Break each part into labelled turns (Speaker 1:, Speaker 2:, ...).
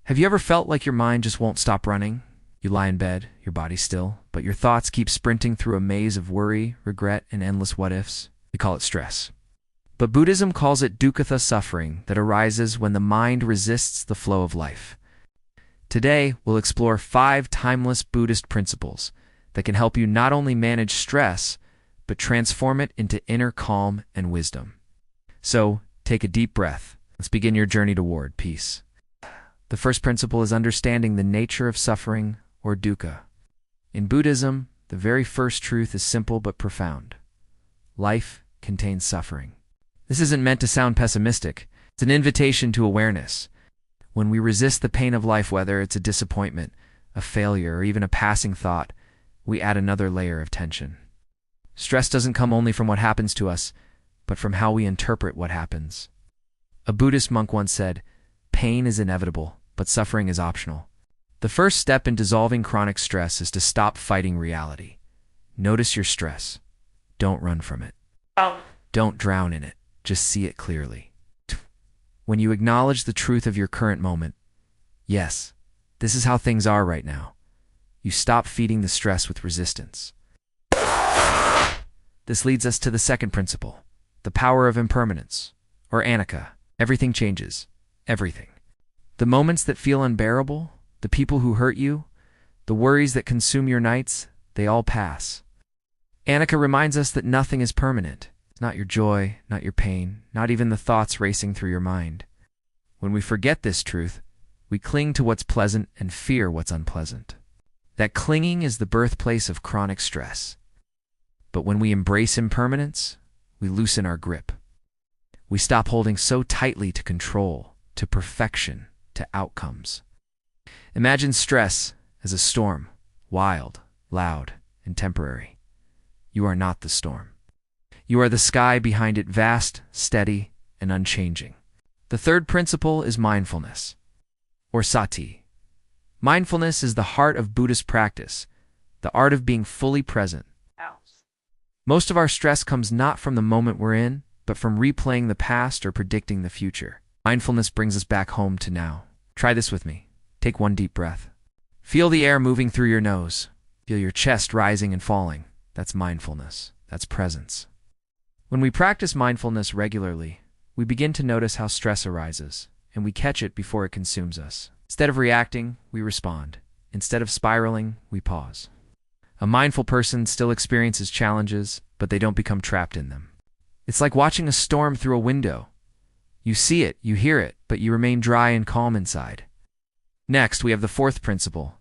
Speaker 1: Have you ever felt like your mind just won't stop running? You lie in bed, your body still, but your thoughts keep sprinting through a maze of worry, regret, and endless what-ifs. We call it stress. But Buddhism calls it dukkha, suffering that arises when the mind resists the flow of life. Today, we'll explore 5 timeless Buddhist principles that can help you not only manage stress, but transform it into inner calm and wisdom. So, take a deep breath. Let's begin your journey toward peace. The first principle is understanding the nature of suffering, or dukkha. In Buddhism, the very first truth is simple but profound. Life contains suffering. This isn't meant to sound pessimistic. It's an invitation to awareness. When we resist the pain of life, whether it's a disappointment, a failure, or even a passing thought, we add another layer of tension. Stress doesn't come only from what happens to us, but from how we interpret what happens. A Buddhist monk once said, "Pain is inevitable, but suffering is optional." The first step in dissolving chronic stress is to stop fighting reality. Notice your stress. Don't run from it. Don't drown in it. Just see it clearly. When you acknowledge the truth of your current moment, yes, this is how things are right now, you stop feeding the stress with resistance. This leads us to the second principle, the power of impermanence, or Anicca. Everything changes. Everything. The moments that feel unbearable, the people who hurt you, the worries that consume your nights, they all pass. Anicca reminds us that nothing is permanent. Not your joy, not your pain, not even the thoughts racing through your mind. When we forget this truth, we cling to what's pleasant and fear what's unpleasant. That clinging is the birthplace of chronic stress. But when we embrace impermanence, we loosen our grip. We stop holding so tightly to control, to perfection, to outcomes. Imagine stress as a storm, wild, loud, and temporary. You are not the storm. You are the sky behind it, vast, steady, and unchanging. The third principle is mindfulness, or Sati. Mindfulness is the heart of Buddhist practice, the art of being fully present. Most of our stress comes not from the moment we're in, but from replaying the past or predicting the future. Mindfulness brings us back home to now. Try this with me. Take one deep breath. Feel the air moving through your nose. Feel your chest rising and falling. That's mindfulness. That's presence. When we practice mindfulness regularly, we begin to notice how stress arises, and we catch it before it consumes us. Instead of reacting, we respond. Instead of spiraling, we pause. A mindful person still experiences challenges, but they don't become trapped in them. It's like watching a storm through a window. You see it, you hear it, but you remain dry and calm inside. Next, we have the fourth principle,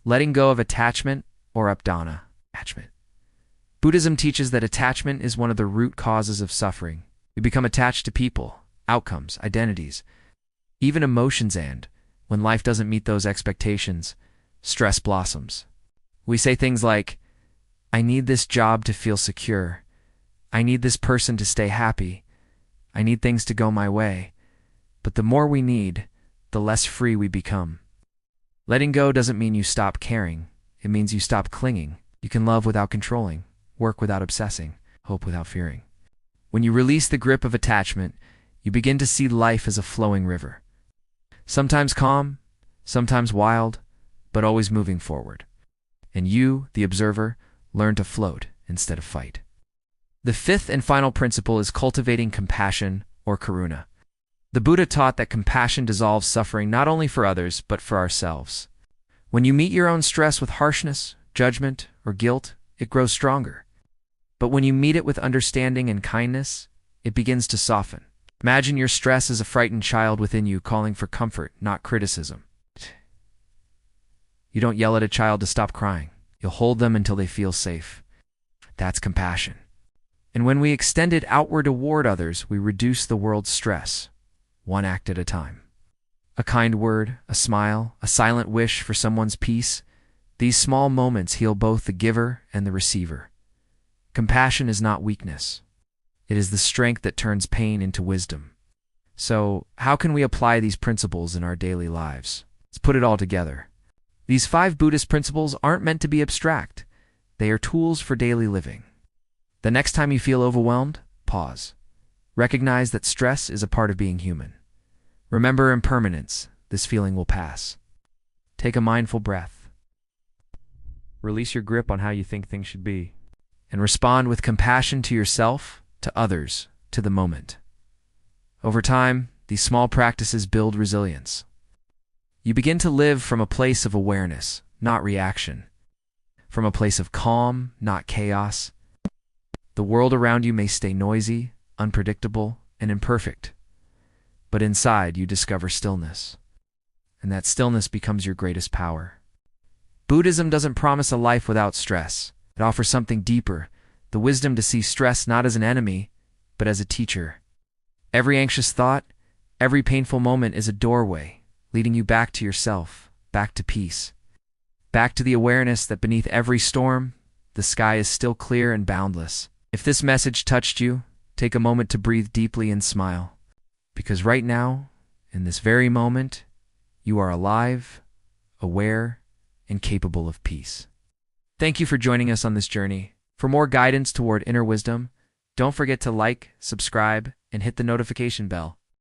Speaker 1: letting go of attachment, or Upādāna, attachment. Buddhism teaches that attachment is one of the root causes of suffering. We become attached to people, outcomes, identities, even emotions, and, when life doesn't meet those expectations, stress blossoms. We say things like, "I need this job to feel secure. I need this person to stay happy. I need things to go my way." But the more we need, the less free we become. Letting go doesn't mean you stop caring. It means you stop clinging. You can love without controlling, work without obsessing, hope without fearing. When you release the grip of attachment, you begin to see life as a flowing river. Sometimes calm, sometimes wild, but always moving forward. And you, the observer, learn to float instead of fight. The fifth and final principle is cultivating compassion, or Karuna. The Buddha taught that compassion dissolves suffering not only for others, but for ourselves. When you meet your own stress with harshness, judgment, or guilt, it grows stronger. But when you meet it with understanding and kindness, it begins to soften. Imagine your stress as a frightened child within you calling for comfort, not criticism. You don't yell at a child to stop crying. You'll hold them until they feel safe. That's compassion. And when we extend it outward toward others, we reduce the world's stress, one act at a time. A kind word, a smile, a silent wish for someone's peace, these small moments heal both the giver and the receiver. Compassion is not weakness. It is the strength that turns pain into wisdom. So, how can we apply these principles in our daily lives? Let's put it all together. These 5 Buddhist principles aren't meant to be abstract. They are tools for daily living. The next time you feel overwhelmed, pause. Recognize that stress is a part of being human. Remember impermanence, this feeling will pass. Take a mindful breath. Release your grip on how you think things should be, and respond with compassion to yourself, to others, to the moment. Over time, these small practices build resilience. You begin to live from a place of awareness, not reaction. From a place of calm, not chaos. The world around you may stay noisy, unpredictable, and imperfect, but inside you discover stillness, and that stillness becomes your greatest power. Buddhism doesn't promise a life without stress. It offers something deeper, the wisdom to see stress not as an enemy, but as a teacher. Every anxious thought, every painful moment is a doorway, leading you back to yourself, back to peace, back to the awareness that beneath every storm, the sky is still clear and boundless. If this message touched you, take a moment to breathe deeply and smile, because right now, in this very moment, you are alive, aware, and capable of peace. Thank you for joining us on this journey. For more guidance toward inner wisdom, don't forget to like, subscribe, and hit the notification bell.